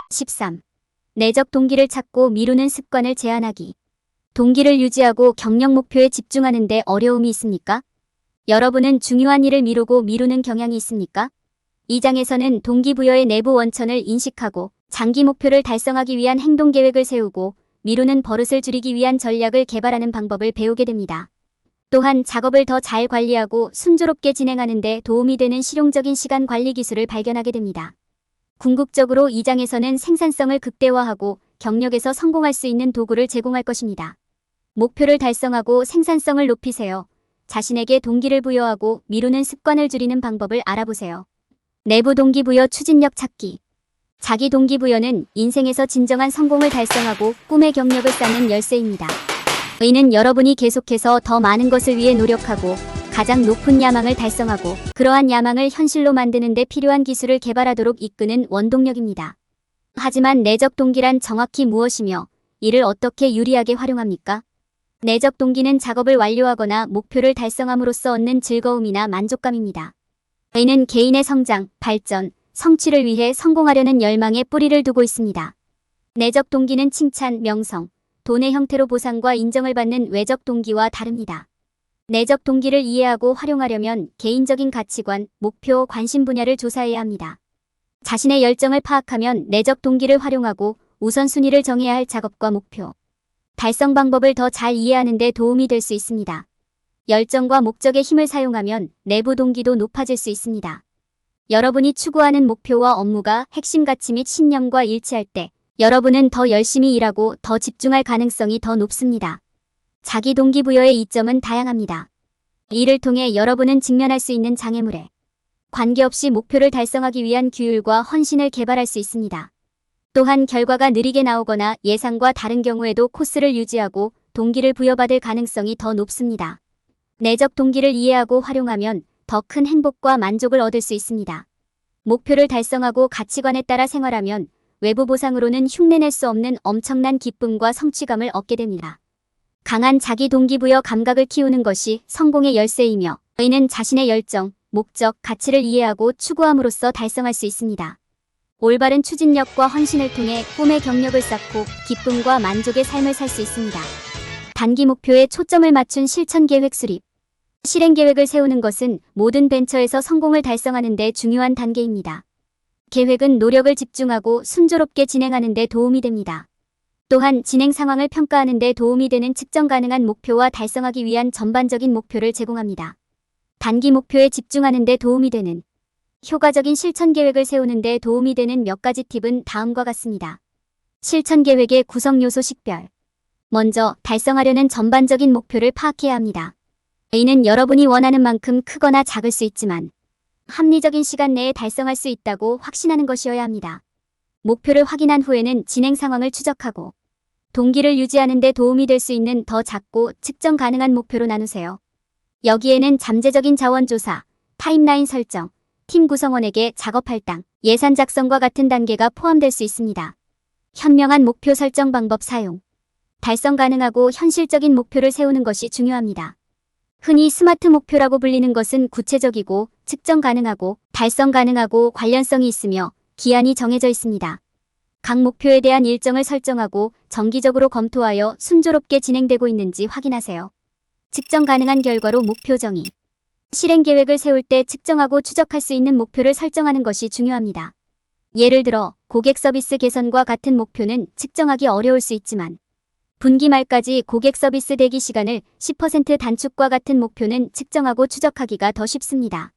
13. 내적 동기를 찾고 미루는 습관을 제한하기. 동기를 유지하고 경력 목표에 집중하는 데 어려움이 있습니까? 여러분은 중요한 일을 미루는 경향이 있습니까? 이 장에서는 동기부여의 내부 원천을 인식하고 장기 목표를 달성하기 위한 행동 계획을 세우고 미루는 버릇을 줄이기 위한 전략을 개발하는 방법을 배우게 됩니다. 또한 작업을 더 잘 관리하고 순조롭게 진행하는 데 도움이 되는 실용적인 시간 관리 기술을 발견하게 됩니다. 궁극적으로 이 장에서는 생산성을 극대화하고 경력에서 성공할 수 있는 도구를 제공할 것입니다. 목표를 달성하고 생산성을 높이세요. 자신에게 동기를 부여하고 미루는 습관을 줄이는 방법을 알아보세요. 내부 동기부여 추진력 찾기. 자기 동기부여는 인생에서 진정한 성공을 달성하고 꿈의 경력을 쌓는 열쇠입니다. 이는 여러분이 계속해서 더 많은 것을 위해 노력하고 가장 높은 야망을 달성하고 그러한 야망을 현실로 만드는 데 필요한 기술을 개발하도록 이끄는 원동력입니다. 하지만 내적 동기란 정확히 무엇이며 이를 어떻게 유리하게 활용합니까? 내적 동기는 작업을 완료하거나 목표를 달성함으로써 얻는 즐거움이나 만족감입니다. 이는 개인의 성장, 발전, 성취를 위해 성공하려는 열망에 뿌리를 두고 있습니다. 내적 동기는 칭찬, 명성, 돈의 형태로 보상과 인정을 받는 외적 동기와 다릅니다. 내적 동기를 이해하고 활용하려면 개인적인 가치관, 목표, 관심 분야를 조사해야 합니다. 자신의 열정을 파악하면 내적 동기를 활용하고 우선순위를 정해야 할 작업과 목표, 달성 방법을 더 잘 이해하는 데 도움이 될 수 있습니다. 열정과 목적의 힘을 사용하면 내부 동기도 높아질 수 있습니다. 여러분이 추구하는 목표와 업무가 핵심 가치 및 신념과 일치할 때 여러분은 더 열심히 일하고 더 집중할 가능성이 더 높습니다. 자기 동기부여의 이점은 다양합니다. 이를 통해 여러분은 직면할 수 있는 장애물에 관계없이 목표를 달성하기 위한 규율과 헌신을 개발할 수 있습니다. 또한 결과가 느리게 나오거나 예상과 다른 경우에도 코스를 유지하고 동기를 부여받을 가능성이 더 높습니다. 내적 동기를 이해하고 활용하면 더 큰 행복과 만족을 얻을 수 있습니다. 목표를 달성하고 가치관에 따라 생활하면 외부 보상으로는 흉내낼 수 없는 엄청난 기쁨과 성취감을 얻게 됩니다. 강한 자기 동기부여 감각을 키우는 것이 성공의 열쇠이며 이는 자신의 열정, 목적, 가치를 이해하고 추구함으로써 달성할 수 있습니다. 올바른 추진력과 헌신을 통해 꿈의 경력을 쌓고 기쁨과 만족의 삶을 살 수 있습니다. 단기 목표에 초점을 맞춘 실천 계획 수립. 실행 계획을 세우는 것은 모든 벤처에서 성공을 달성하는 데 중요한 단계입니다. 계획은 노력을 집중하고 순조롭게 진행하는 데 도움이 됩니다. 또한 진행 상황을 평가하는 데 도움이 되는 측정 가능한 목표와 달성하기 위한 전반적인 목표를 제공합니다. 단기 목표에 집중하는 데 도움이 되는 효과적인 실천 계획을 세우는 데 도움이 되는 몇 가지 팁은 다음과 같습니다. 실천 계획의 구성 요소 식별. 먼저 달성하려는 전반적인 목표를 파악해야 합니다. 이는 여러분이 원하는 만큼 크거나 작을 수 있지만 합리적인 시간 내에 달성할 수 있다고 확신하는 것이어야 합니다. 목표를 확인한 후에는 진행 상황을 추적하고 동기를 유지하는 데 도움이 될 수 있는 더 작고 측정 가능한 목표로 나누세요. 여기에는 잠재적인 자원 조사, 타임라인 설정, 팀 구성원에게 작업 할당, 예산 작성과 같은 단계가 포함될 수 있습니다. 현명한 목표 설정 방법 사용. 달성 가능하고 현실적인 목표를 세우는 것이 중요합니다. 흔히 스마트 목표라고 불리는 것은 구체적이고 측정 가능하고 달성 가능하고 관련성이 있으며 기한이 정해져 있습니다. 각 목표에 대한 일정을 설정하고 정기적으로 검토하여 순조롭게 진행되고 있는지 확인하세요. 측정 가능한 결과로 목표 정의. 실행 계획을 세울 때 측정하고 추적할 수 있는 목표를 설정하는 것이 중요합니다. 예를 들어 고객 서비스 개선과 같은 목표는 측정하기 어려울 수 있지만 분기 말까지 고객 서비스 대기 시간을 10% 단축과 같은 목표는 측정하고 추적하기가 더 쉽습니다.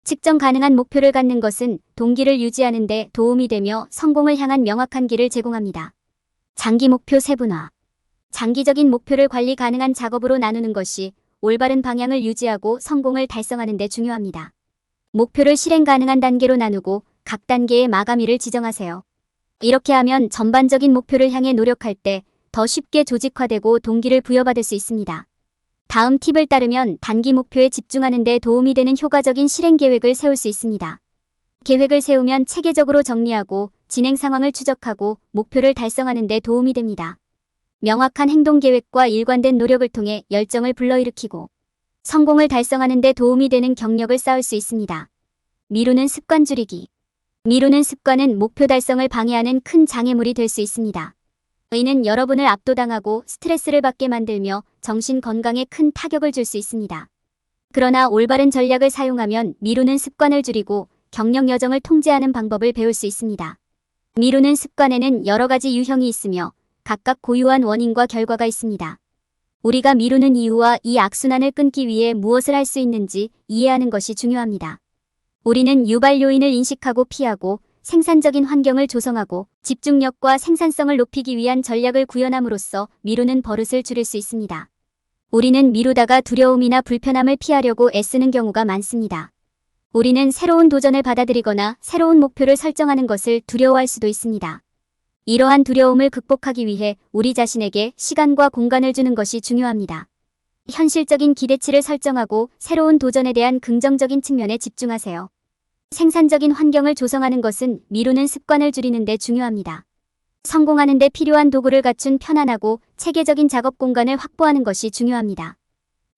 측정 가능한 목표를 갖는 것은 동기를 유지하는 데 도움이 되며 성공을 향한 명확한 길을 제공합니다. 장기 목표 세분화. 장기적인 목표를 관리 가능한 작업으로 나누는 것이 올바른 방향을 유지하고 성공을 달성하는 데 중요합니다. 목표를 실행 가능한 단계로 나누고 각 단계의 마감일을 지정하세요. 이렇게 하면 전반적인 목표를 향해 노력할 때 더 쉽게 조직화되고 동기를 부여받을 수 있습니다. 다음 팁을 따르면 단기 목표에 집중하는 데 도움이 되는 효과적인 실행 계획을 세울 수 있습니다. 계획을 세우면 체계적으로 정리하고 진행 상황을 추적하고 목표를 달성하는 데 도움이 됩니다. 명확한 행동 계획과 일관된 노력을 통해 열정을 불러일으키고 성공을 달성하는 데 도움이 되는 경력을 쌓을 수 있습니다. 미루는 습관 줄이기. 미루는 습관은 목표 달성을 방해하는 큰 장애물이 될 수 있습니다. 이는 여러분을 압도당하고 스트레스를 받게 만들며 정신 건강에 큰 타격을 줄 수 있습니다. 그러나 올바른 전략을 사용하면 미루는 습관을 줄이고 경력 여정을 통제하는 방법을 배울 수 있습니다. 미루는 습관에는 여러 가지 유형이 있으며 각각 고유한 원인과 결과가 있습니다. 우리가 미루는 이유와 이 악순환을 끊기 위해 무엇을 할 수 있는지 이해하는 것이 중요합니다. 우리는 유발 요인을 인식하고 피하고 생산적인 환경을 조성하고 집중력과 생산성을 높이기 위한 전략을 구현함으로써 미루는 버릇을 줄일 수 있습니다. 우리는 미루다가 두려움이나 불편함을 피하려고 애쓰는 경우가 많습니다. 우리는 새로운 도전을 받아들이거나 새로운 목표를 설정하는 것을 두려워할 수도 있습니다. 이러한 두려움을 극복하기 위해 우리 자신에게 시간과 공간을 주는 것이 중요합니다. 현실적인 기대치를 설정하고 새로운 도전에 대한 긍정적인 측면에 집중하세요. 생산적인 환경을 조성하는 것은 미루는 습관을 줄이는 데 중요합니다. 성공하는 데 필요한 도구를 갖춘 편안하고 체계적인 작업 공간을 확보하는 것이 중요합니다.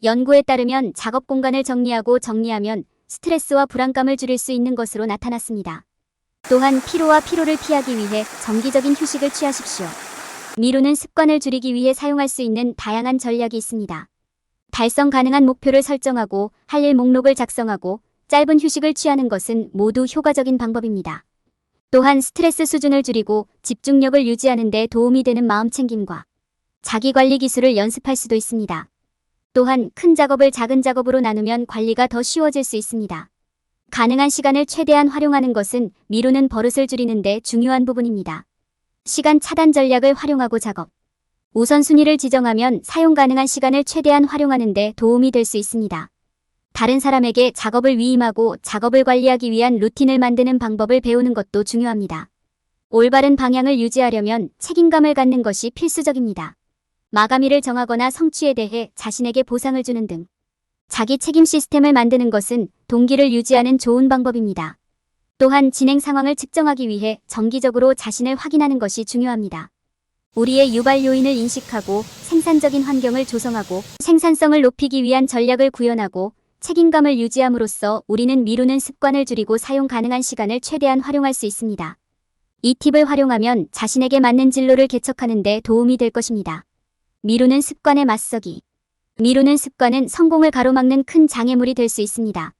연구에 따르면 작업 공간을 정리하면 스트레스와 불안감을 줄일 수 있는 것으로 나타났습니다. 또한 피로를 피하기 위해 정기적인 휴식을 취하십시오. 미루는 습관을 줄이기 위해 사용할 수 있는 다양한 전략이 있습니다. 달성 가능한 목표를 설정하고 할 일 목록을 작성하고 짧은 휴식을 취하는 것은 모두 효과적인 방법입니다. 또한 스트레스 수준을 줄이고 집중력을 유지하는 데 도움이 되는 마음챙김과 자기관리 기술을 연습할 수도 있습니다. 또한 큰 작업을 작은 작업으로 나누면 관리가 더 쉬워질 수 있습니다. 가능한 시간을 최대한 활용하는 것은 미루는 버릇을 줄이는 데 중요한 부분입니다. 시간 차단 전략을 활용하고 작업. 우선순위를 지정하면 사용 가능한 시간을 최대한 활용하는 데 도움이 될 수 있습니다. 다른 사람에게 작업을 위임하고 작업을 관리하기 위한 루틴을 만드는 방법을 배우는 것도 중요합니다. 올바른 방향을 유지하려면 책임감을 갖는 것이 필수적입니다. 마감일을 정하거나 성취에 대해 자신에게 보상을 주는 등 자기 책임 시스템을 만드는 것은 동기를 유지하는 좋은 방법입니다. 또한 진행 상황을 측정하기 위해 정기적으로 자신을 확인하는 것이 중요합니다. 우리의 유발 요인을 인식하고 생산적인 환경을 조성하고 생산성을 높이기 위한 전략을 구현하고 책임감을 유지함으로써 우리는 미루는 습관을 줄이고 사용 가능한 시간을 최대한 활용할 수 있습니다. 이 팁을 활용하면 자신에게 맞는 진로를 개척하는 데 도움이 될 것입니다. 미루는 습관에 맞서기. 미루는 습관은 성공을 가로막는 큰 장애물이 될 수 있습니다.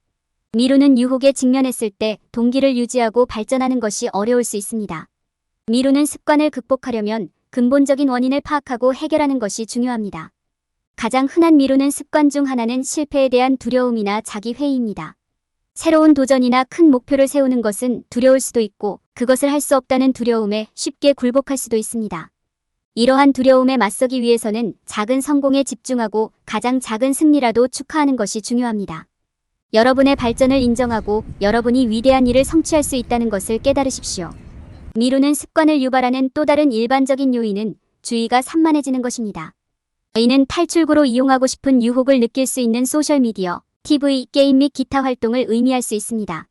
미루는 유혹에 직면했을 때 동기를 유지하고 발전하는 것이 어려울 수 있습니다. 미루는 습관을 극복하려면 근본적인 원인을 파악하고 해결하는 것이 중요합니다. 가장 흔한 미루는 습관 중 하나는 실패에 대한 두려움이나 자기회의입니다. 새로운 도전이나 큰 목표를 세우는 것은 두려울 수도 있고 그것을 할 수 없다는 두려움에 쉽게 굴복할 수도 있습니다. 이러한 두려움에 맞서기 위해서는 작은 성공에 집중하고 가장 작은 승리라도 축하하는 것이 중요합니다. 여러분의 발전을 인정하고 여러분이 위대한 일을 성취할 수 있다는 것을 깨달으십시오. 미루는 습관을 유발하는 또 다른 일반적인 요인은 주의가 산만해지는 것입니다. 이는 탈출구로 이용하고 싶은 유혹을 느낄 수 있는 소셜미디어, TV, 게임 및 기타 활동을 의미할 수 있습니다.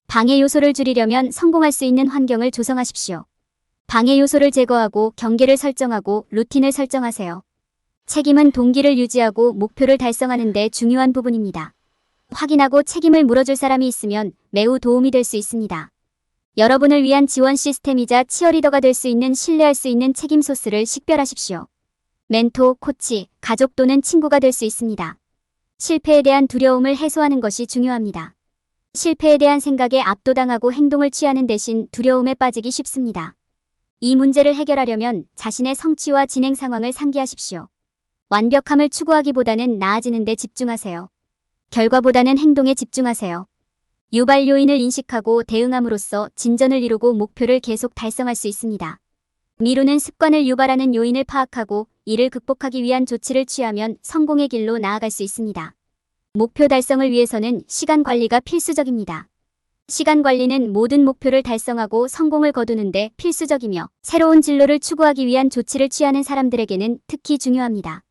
방해 요소를 줄이려면 성공할 수 있는 환경을 조성하십시오. 방해 요소를 제거하고 경계를 설정하고 루틴을 설정하세요. 책임은 동기를 유지하고 목표를 달성하는 데 중요한 부분입니다. 확인하고 책임을 물어줄 사람이 있으면 매우 도움이 될 수 있습니다. 여러분을 위한 지원 시스템이자 치어리더가 될 수 있는 신뢰할 수 있는 책임 소스를 식별하십시오. 멘토, 코치, 가족 또는 친구가 될 수 있습니다. 실패에 대한 두려움을 해소하는 것이 중요합니다. 실패에 대한 생각에 압도당하고 행동을 취하는 대신 두려움에 빠지기 쉽습니다. 이 문제를 해결하려면 자신의 성취와 진행 상황을 상기하십시오. 완벽함을 추구하기보다는 나아지는 데 집중하세요. 결과보다는 행동에 집중하세요. 유발 요인을 인식하고 대응함으로써 진전을 이루고 목표를 계속 달성할 수 있습니다. 미루는 습관을 유발하는 요인을 파악하고 이를 극복하기 위한 조치를 취하면 성공의 길로 나아갈 수 있습니다. 목표 달성을 위해서는 시간 관리가 필수적입니다. 시간 관리는 모든 목표를 달성하고 성공을 거두는데 필수적이며 새로운 진로를 추구하기 위한 조치를 취하는 사람들에게는 특히 중요합니다.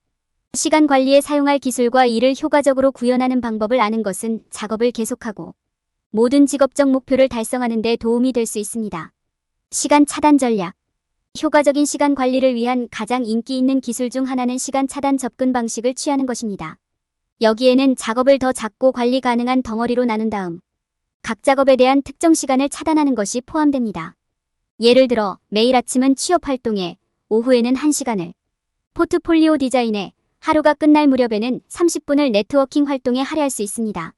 시간 관리에 사용할 기술과 이를 효과적으로 구현하는 방법을 아는 것은 작업을 계속하고 모든 직업적 목표를 달성하는 데 도움이 될 수 있습니다. 시간 차단 전략. 효과적인 시간 관리를 위한 가장 인기 있는 기술 중 하나는 시간 차단 접근 방식을 취하는 것입니다. 여기에는 작업을 더 작고 관리 가능한 덩어리로 나눈 다음 각 작업에 대한 특정 시간을 차단하는 것이 포함됩니다. 예를 들어 매일 아침은 취업 활동에, 오후에는 1시간을, 포트폴리오 디자인에, 하루가 끝날 무렵에는 30분을 네트워킹 활동에 할애할 수 있습니다.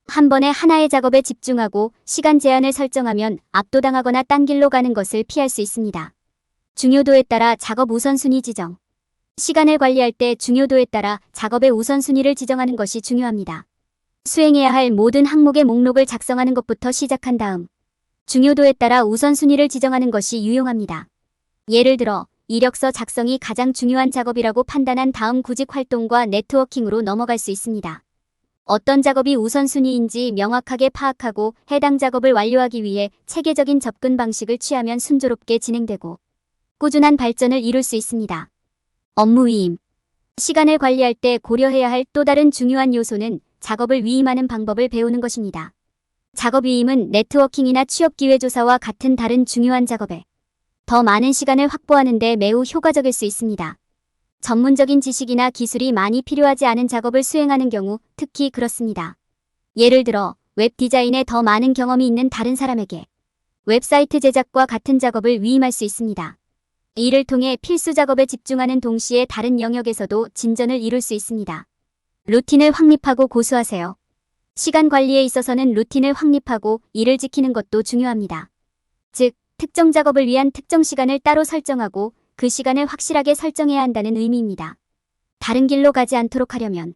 한 번에 하나의 작업에 집중하고 시간 제한을 설정하면 압도당하거나 딴 길로 가는 것을 피할 수 있습니다. 중요도에 따라 작업 우선순위 지정. 시간을 관리할 때 중요도에 따라 작업의 우선순위를 지정하는 것이 중요합니다. 수행해야 할 모든 항목의 목록을 작성하는 것부터 시작한 다음 중요도에 따라 우선순위를 지정하는 것이 유용합니다. 예를 들어 이력서 작성이 가장 중요한 작업이라고 판단한 다음 구직 활동과 네트워킹으로 넘어갈 수 있습니다. 어떤 작업이 우선순위인지 명확하게 파악하고 해당 작업을 완료하기 위해 체계적인 접근 방식을 취하면 순조롭게 진행되고 꾸준한 발전을 이룰 수 있습니다. 업무 위임. 시간을 관리할 때 고려해야 할 또 다른 중요한 요소는 작업을 위임하는 방법을 배우는 것입니다. 작업 위임은 네트워킹이나 취업 기회 조사와 같은 다른 중요한 작업에 더 많은 시간을 확보하는 데 매우 효과적일 수 있습니다. 전문적인 지식이나 기술이 많이 필요하지 않은 작업을 수행하는 경우 특히 그렇습니다. 예를 들어 웹 디자인에 더 많은 경험이 있는 다른 사람에게 웹사이트 제작과 같은 작업을 위임할 수 있습니다. 이를 통해 필수 작업에 집중하는 동시에 다른 영역에서도 진전을 이룰 수 있습니다. 루틴을 확립하고 고수하세요. 시간 관리에 있어서는 루틴을 확립하고 이를 지키는 것도 중요합니다. 즉, 특정 작업을 위한 특정 시간을 따로 설정하고 그 시간을 확실하게 설정해야 한다는 의미입니다. 다른 길로 가지 않도록 하려면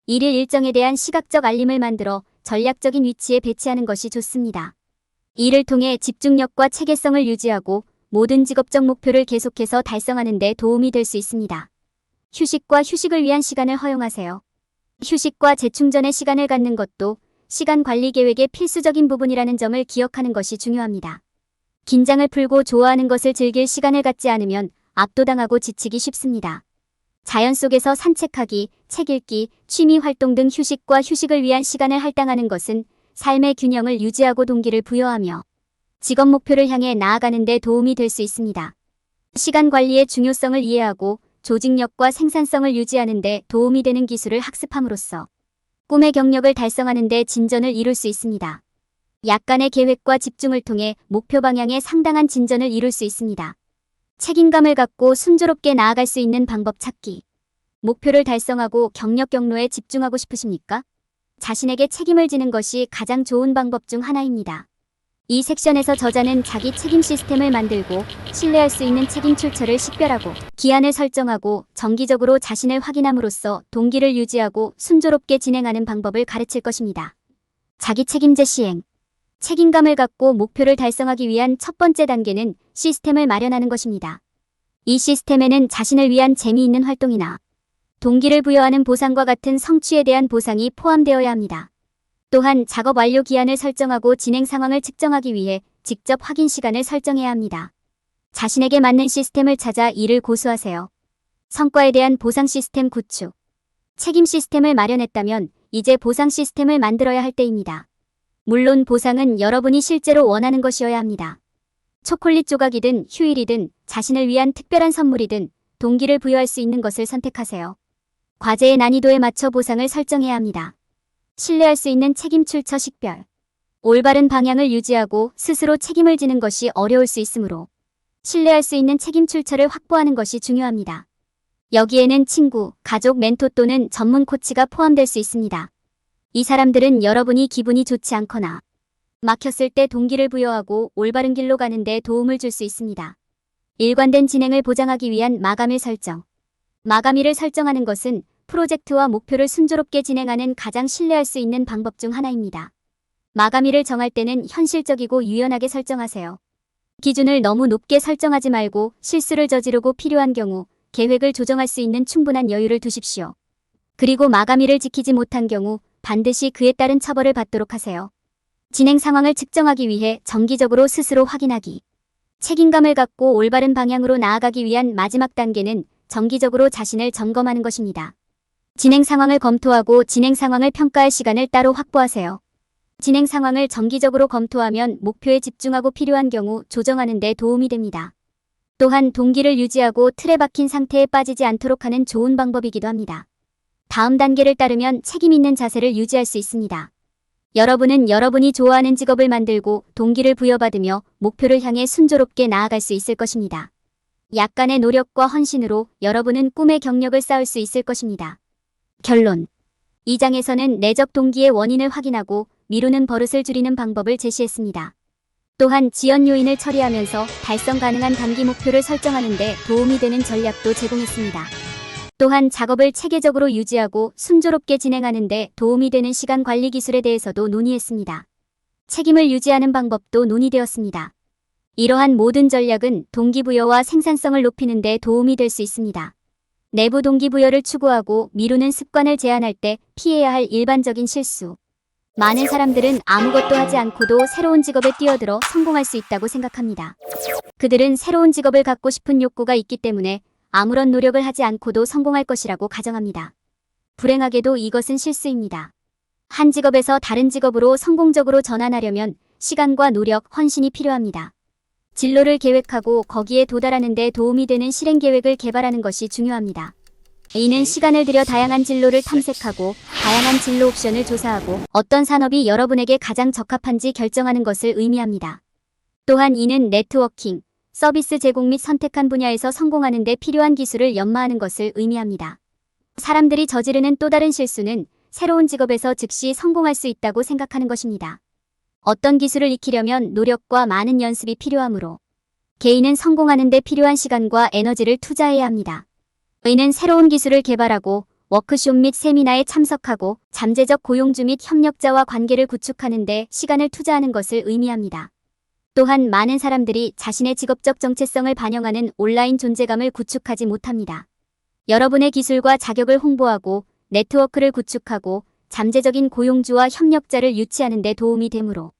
일일 일정에 대한 시각적 알림을 만들어 전략적인 위치에 배치하는 것이 좋습니다. 이를 통해 집중력과 체계성을 유지하고 모든 직업적 목표를 계속해서 달성하는 데 도움이 될 수 있습니다. 휴식과 휴식을 위한 시간을 허용하세요. 휴식과 재충전의 시간을 갖는 것도 시간 관리 계획의 필수적인 부분이라는 점을 기억하는 것이 중요합니다. 긴장을 풀고 좋아하는 것을 즐길 시간을 갖지 않으면 압도당하고 지치기 쉽습니다. 자연 속에서 산책하기, 책 읽기, 취미 활동 등 휴식과 휴식을 위한 시간을 할당하는 것은 삶의 균형을 유지하고 동기를 부여하며 직업 목표를 향해 나아가는 데 도움이 될 수 있습니다. 시간 관리의 중요성을 이해하고 조직력과 생산성을 유지하는 데 도움이 되는 기술을 학습함으로써 꿈의 경력을 달성하는 데 진전을 이룰 수 있습니다. 약간의 계획과 집중을 통해 목표 방향에 상당한 진전을 이룰 수 있습니다. 책임감을 갖고 순조롭게 나아갈 수 있는 방법 찾기. 목표를 달성하고 경력 경로에 집중하고 싶으십니까? 자신에게 책임을 지는 것이 가장 좋은 방법 중 하나입니다. 이 섹션에서 저자는 자기 책임 시스템을 만들고 신뢰할 수 있는 책임 출처를 식별하고 기한을 설정하고 정기적으로 자신을 확인함으로써 동기를 유지하고 순조롭게 진행하는 방법을 가르칠 것입니다. 자기 책임제 시행. 책임감을 갖고 목표를 달성하기 위한 첫 번째 단계는 시스템을 마련하는 것입니다. 이 시스템에는 자신을 위한 재미있는 활동이나 동기를 부여하는 보상과 같은 성취에 대한 보상이 포함되어야 합니다. 또한 작업 완료 기한을 설정하고 진행 상황을 측정하기 위해 직접 확인 시간을 설정해야 합니다. 자신에게 맞는 시스템을 찾아 이를 고수하세요. 성과에 대한 보상 시스템 구축. 책임 시스템을 마련했다면 이제 보상 시스템을 만들어야 할 때입니다. 물론 보상은 여러분이 실제로 원하는 것이어야 합니다. 초콜릿 조각이든 휴일이든 자신을 위한 특별한 선물이든 동기를 부여할 수 있는 것을 선택하세요. 과제의 난이도에 맞춰 보상을 설정해야 합니다. 신뢰할 수 있는 책임 출처 식별. 올바른 방향을 유지하고 스스로 책임을 지는 것이 어려울 수 있으므로 신뢰할 수 있는 책임 출처를 확보하는 것이 중요합니다. 여기에는 친구, 가족, 멘토 또는 전문 코치가 포함될 수 있습니다. 이 사람들은 여러분이 기분이 좋지 않거나 막혔을 때 동기를 부여하고 올바른 길로 가는 데 도움을 줄 수 있습니다. 일관된 진행을 보장하기 위한 마감일 설정. 마감일을 설정하는 것은 프로젝트와 목표를 순조롭게 진행하는 가장 신뢰할 수 있는 방법 중 하나입니다. 마감일을 정할 때는 현실적이고 유연하게 설정하세요. 기준을 너무 높게 설정하지 말고 실수를 저지르고 필요한 경우 계획을 조정할 수 있는 충분한 여유를 두십시오. 그리고 마감일을 지키지 못한 경우 반드시 그에 따른 처벌을 받도록 하세요. 진행 상황을 측정하기 위해 정기적으로 스스로 확인하기. 책임감을 갖고 올바른 방향으로 나아가기 위한 마지막 단계는 정기적으로 자신을 점검하는 것입니다. 진행 상황을 검토하고 진행 상황을 평가할 시간을 따로 확보하세요. 진행 상황을 정기적으로 검토하면 목표에 집중하고 필요한 경우 조정하는 데 도움이 됩니다. 또한 동기를 유지하고 틀에 박힌 상태에 빠지지 않도록 하는 좋은 방법이기도 합니다. 다음 단계를 따르면 책임 있는 자세를 유지할 수 있습니다. 여러분은 여러분이 좋아하는 직업을 만들고 동기를 부여받으며 목표를 향해 순조롭게 나아갈 수 있을 것입니다. 약간의 노력과 헌신으로 여러분은 꿈의 경력을 쌓을 수 있을 것입니다. 결론. 이 장에서는 내적 동기의 원인을 확인하고 미루는 버릇을 줄이는 방법을 제시했습니다. 또한 지연 요인을 처리하면서 달성 가능한 단기 목표를 설정하는 데 도움이 되는 전략도 제공했습니다. 또한 작업을 체계적으로 유지하고 순조롭게 진행하는 데 도움이 되는 시간 관리 기술에 대해서도 논의했습니다. 책임을 유지하는 방법도 논의되었습니다. 이러한 모든 전략은 동기부여와 생산성을 높이는 데 도움이 될 수 있습니다. 내부 동기부여를 추구하고 미루는 습관을 제한할 때 피해야 할 일반적인 실수. 많은 사람들은 아무것도 하지 않고도 새로운 직업에 뛰어들어 성공할 수 있다고 생각합니다. 그들은 새로운 직업을 갖고 싶은 욕구가 있기 때문에 아무런 노력을 하지 않고도 성공할 것이라고 가정합니다. 불행하게도 이것은 실수입니다. 한 직업에서 다른 직업으로 성공적으로 전환하려면 시간과 노력, 헌신이 필요합니다. 진로를 계획하고 거기에 도달하는 데 도움이 되는 실행 계획을 개발하는 것이 중요합니다. 이는 시간을 들여 다양한 진로를 탐색하고 다양한 진로 옵션을 조사하고 어떤 산업이 여러분에게 가장 적합한지 결정하는 것을 의미합니다. 또한 이는 네트워킹, 서비스 제공 및 선택한 분야에서 성공하는 데 필요한 기술을 연마하는 것을 의미합니다. 사람들이 저지르는 또 다른 실수는 새로운 직업에서 즉시 성공할 수 있다고 생각하는 것입니다. 어떤 기술을 익히려면 노력과 많은 연습이 필요하므로 개인은 성공하는 데 필요한 시간과 에너지를 투자해야 합니다. 이는 새로운 기술을 개발하고 워크숍 및 세미나에 참석하고 잠재적 고용주 및 협력자와 관계를 구축하는 데 시간을 투자하는 것을 의미합니다. 또한 많은 사람들이 자신의 직업적 정체성을 반영하는 온라인 존재감을 구축하지 못합니다. 여러분의 기술과 자격을 홍보하고 네트워크를 구축하고 잠재적인 고용주와 협력자를 유치하는 데 도움이 되므로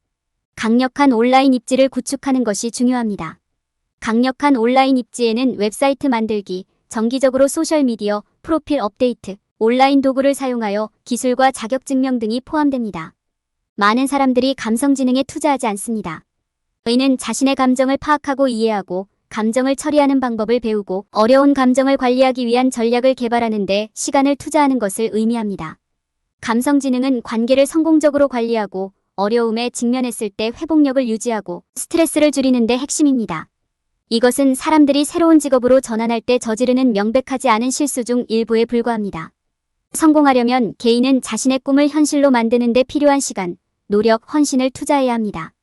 강력한 온라인 입지를 구축하는 것이 중요합니다. 강력한 온라인 입지에는 웹사이트 만들기, 정기적으로 소셜미디어, 프로필 업데이트, 온라인 도구를 사용하여 기술과 자격 증명 등이 포함됩니다. 많은 사람들이 감성지능에 투자하지 않습니다. 이는 자신의 감정을 파악하고 이해하고 감정을 처리하는 방법을 배우고 어려운 감정을 관리하기 위한 전략을 개발하는 데 시간을 투자하는 것을 의미합니다. 감성지능은 관계를 성공적으로 관리하고 어려움에 직면했을 때 회복력을 유지하고 스트레스를 줄이는 데 핵심입니다. 이것은 사람들이 새로운 직업으로 전환할 때 저지르는 명백하지 않은 실수 중 일부에 불과합니다. 성공하려면 개인은 자신의 꿈을 현실로 만드는 데 필요한 시간, 노력, 헌신을 투자해야 합니다.